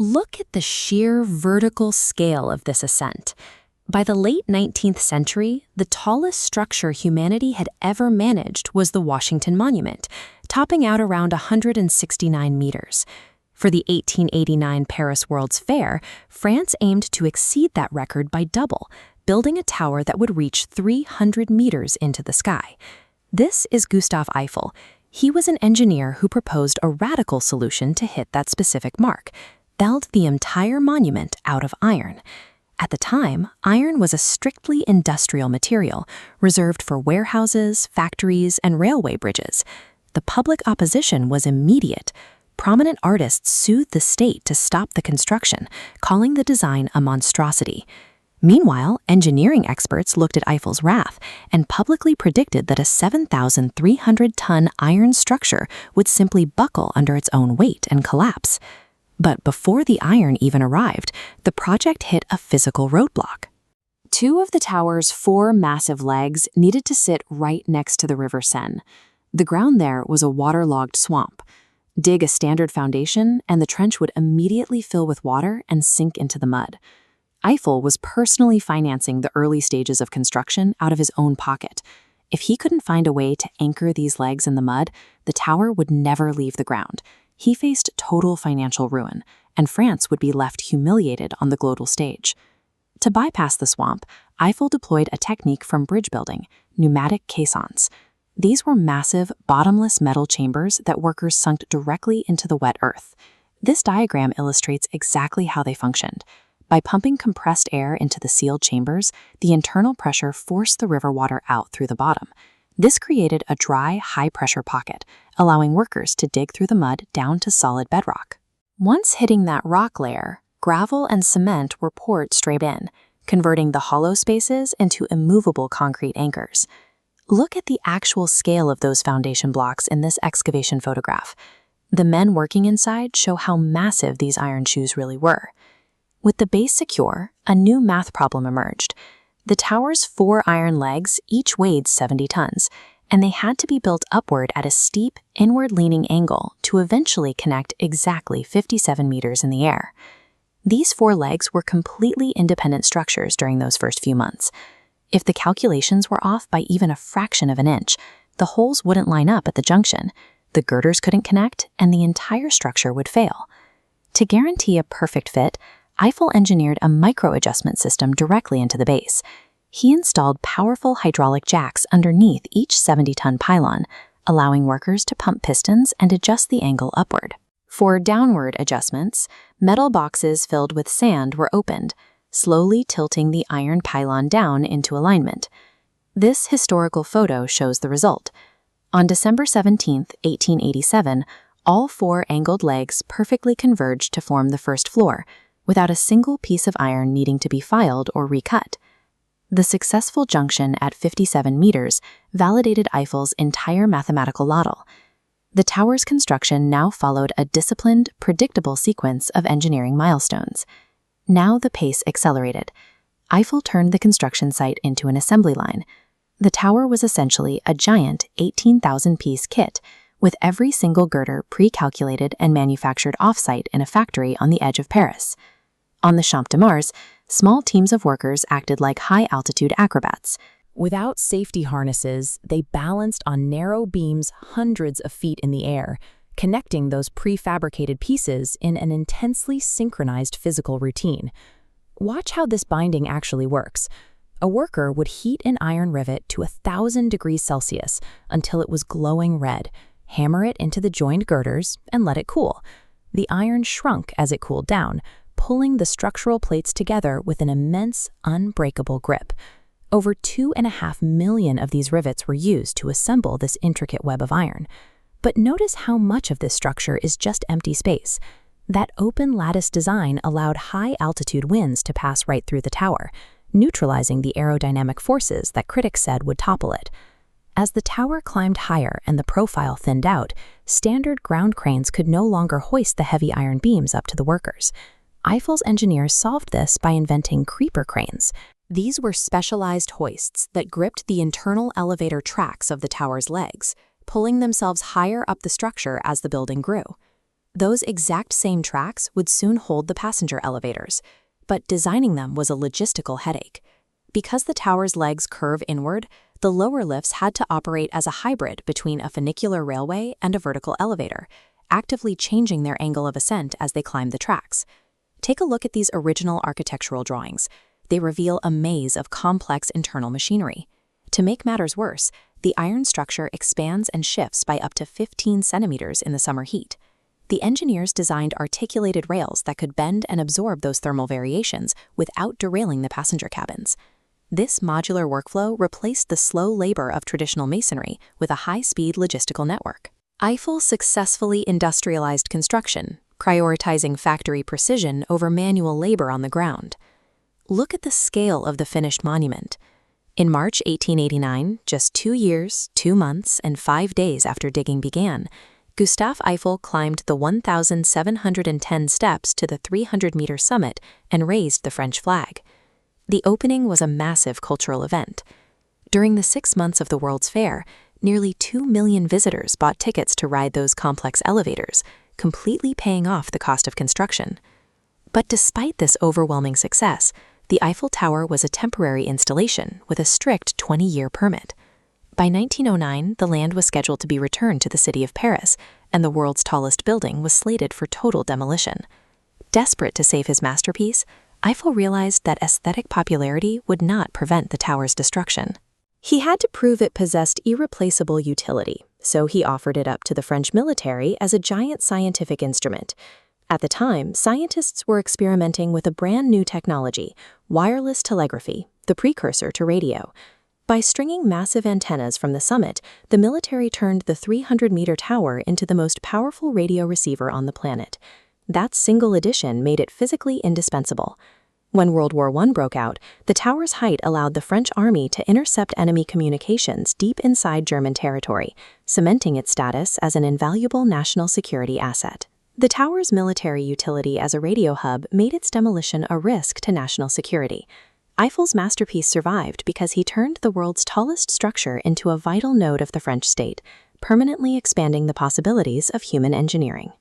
Look at the sheer vertical scale of this ascent. By the late 19th century, the tallest structure humanity had ever managed was the Washington Monument, topping out around 169 meters. For the 1889 Paris World's Fair, France aimed to exceed that record by double, building a tower that would reach 300 meters into the sky. This is Gustave Eiffel. He was an engineer who proposed a radical solution to hit that specific mark: build the entire monument out of iron. At the time, iron was a strictly industrial material, reserved for warehouses, factories, and railway bridges. The public opposition was immediate. Prominent artists sued the state to stop the construction, calling the design a monstrosity. Meanwhile, engineering experts looked at Eiffel's wrath and publicly predicted that a 7,300-ton iron structure would simply buckle under its own weight and collapse. But before the iron even arrived, the project hit a physical roadblock. Two of the tower's 4 massive legs needed to sit right next to the River Seine. The ground there was a waterlogged swamp. Dig a standard foundation, and the trench would immediately fill with water and sink into the mud. Eiffel was personally financing the early stages of construction out of his own pocket. If he couldn't find a way to anchor these legs in the mud, the tower would never leave the ground. He faced total financial ruin, and France would be left humiliated on the global stage. To bypass the swamp, Eiffel deployed a technique from bridge building: pneumatic caissons. These were massive, bottomless metal chambers that workers sunk directly into the wet earth. This diagram illustrates exactly how they functioned. By pumping compressed air into the sealed chambers, the internal pressure forced the river water out through the bottom. This created a dry, high-pressure pocket, allowing workers to dig through the mud down to solid bedrock. Once hitting that rock layer, gravel and cement were poured straight in, converting the hollow spaces into immovable concrete anchors. Look at the actual scale of those foundation blocks in this excavation photograph. The men working inside show how massive these iron shoes really were. With the base secure, a new math problem emerged. The tower's 4 iron legs each weighed 70 tons, and they had to be built upward at a steep, inward-leaning angle to eventually connect exactly 57 meters in the air. These 4 legs were completely independent structures during those first few months. If the calculations were off by even a fraction of an inch, the holes wouldn't line up at the junction, the girders couldn't connect, and the entire structure would fail. To guarantee a perfect fit, Eiffel engineered a micro-adjustment system directly into the base. He installed powerful hydraulic jacks underneath each 70-ton pylon, allowing workers to pump pistons and adjust the angle upward. For downward adjustments, metal boxes filled with sand were opened, slowly tilting the iron pylon down into alignment. This historical photo shows the result. On December 17, 1887, all 4 angled legs perfectly converged to form the first floor, without a single piece of iron needing to be filed or recut. The successful junction at 57 meters validated Eiffel's entire mathematical model. The tower's construction now followed a disciplined, predictable sequence of engineering milestones. Now the pace accelerated. Eiffel turned the construction site into an assembly line. The tower was essentially a giant 18,000-piece kit, with every single girder pre-calculated and manufactured off-site in a factory on the edge of Paris. On the Champ de Mars, small teams of workers acted like high-altitude acrobats. Without safety harnesses, they balanced on narrow beams hundreds of feet in the air, connecting those prefabricated pieces in an intensely synchronized physical routine. Watch how this binding actually works. A worker would heat an iron rivet to 1,000 degrees Celsius until it was glowing red, hammer it into the joined girders, and let it cool. The iron shrunk as it cooled down, pulling the structural plates together with an immense, unbreakable grip. Over 2.5 million of these rivets were used to assemble this intricate web of iron. But notice how much of this structure is just empty space. That open lattice design allowed high-altitude winds to pass right through the tower, neutralizing the aerodynamic forces that critics said would topple it. As the tower climbed higher and the profile thinned out, standard ground cranes could no longer hoist the heavy iron beams up to the workers. Eiffel's engineers solved this by inventing creeper cranes. These were specialized hoists that gripped the internal elevator tracks of the tower's legs, pulling themselves higher up the structure as the building grew. Those exact same tracks would soon hold the passenger elevators, but designing them was a logistical headache. Because the tower's legs curve inward, the lower lifts had to operate as a hybrid between a funicular railway and a vertical elevator, actively changing their angle of ascent as they climbed the tracks. Take a look at these original architectural drawings. They reveal a maze of complex internal machinery. To make matters worse, the iron structure expands and shifts by up to 15 centimeters in the summer heat. The engineers designed articulated rails that could bend and absorb those thermal variations without derailing the passenger cabins. This modular workflow replaced the slow labor of traditional masonry with a high-speed logistical network. Eiffel successfully industrialized construction, prioritizing factory precision over manual labor on the ground. Look at the scale of the finished monument. In March 1889, just 2 years, 2 months, and 5 days after digging began, Gustave Eiffel climbed the 1,710 steps to the 300-meter summit and raised the French flag. The opening was a massive cultural event. During the 6 months of the World's Fair, nearly 2 million visitors bought tickets to ride those complex elevators, completely paying off the cost of construction. But despite this overwhelming success, the Eiffel Tower was a temporary installation with a strict 20-year permit. By 1909, the land was scheduled to be returned to the city of Paris, and the world's tallest building was slated for total demolition. Desperate to save his masterpiece, Eiffel realized that aesthetic popularity would not prevent the tower's destruction. He had to prove it possessed irreplaceable utility, so he offered it up to the French military as a giant scientific instrument. At the time, scientists were experimenting with a brand new technology, wireless telegraphy, the precursor to radio. By stringing massive antennas from the summit, the military turned the 300-meter tower into the most powerful radio receiver on the planet. That single addition made it physically indispensable. When World War I broke out, the tower's height allowed the French army to intercept enemy communications deep inside German territory, cementing its status as an invaluable national security asset. The tower's military utility as a radio hub made its demolition a risk to national security. Eiffel's masterpiece survived because he turned the world's tallest structure into a vital node of the French state, permanently expanding the possibilities of human engineering.